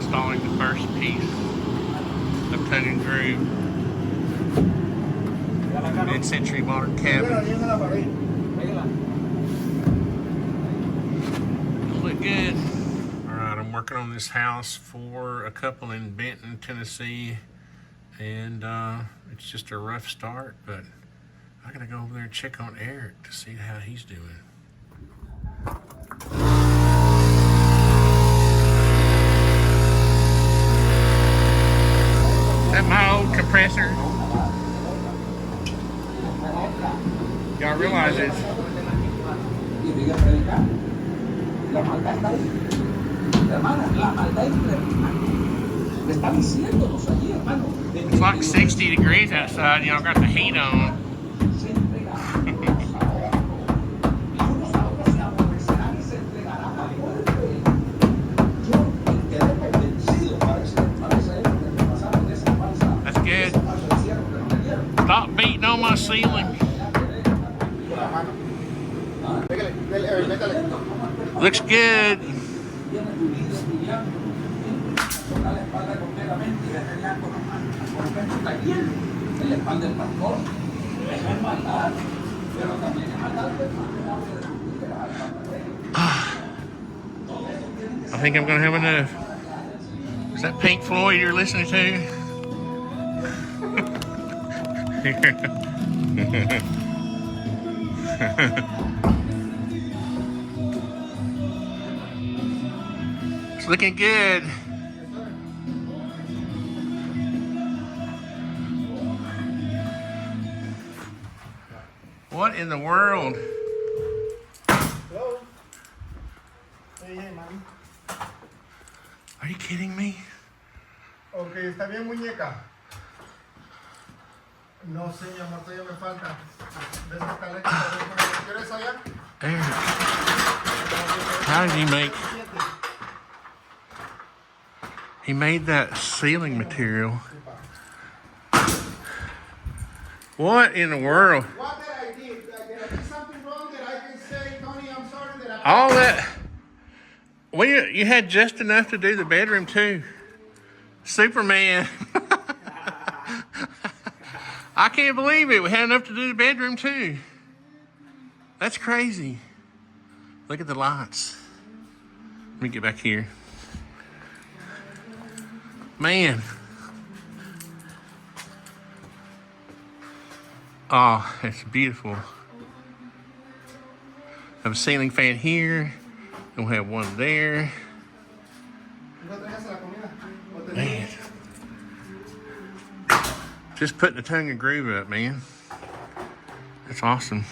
installing the first piece of tongue and groove mid-century modern cabin. Look good. Alright, I'm working on this house for a couple in Benton, Tennessee, and it's just a rough start, but I gotta go over there and check on Eric to see how he's doing. That my old compressor. Y'all realize this? It's like 60 degrees outside. Y'all got the heat on. That's good. Stop beating on my ceiling. Looks good. I think I'm gonna have enough. Is that Pink Floyd you're listening to? It's looking good. What in the world? Hello. Hey, man. Are you kidding me? Okay, ¿está bien, muñeca? No sé, mi amor, todavía me falta. ¿Ves que está lejos? ¿Quieres allá? Eric, how did he make? He made that ceiling material. What in the world? What did I do? Did I do something wrong that I can say, Tony, I'm sorry that I... All that. Well, you had just enough to do the bedroom too. Superman. I can't believe it. We had enough to do the bedroom too. That's crazy. Look at the lights. Let me get back here. Man. Oh, it's beautiful. Have a ceiling fan here. And we'll have one there. Man. Just putting the tongue and groove up, man. That's awesome.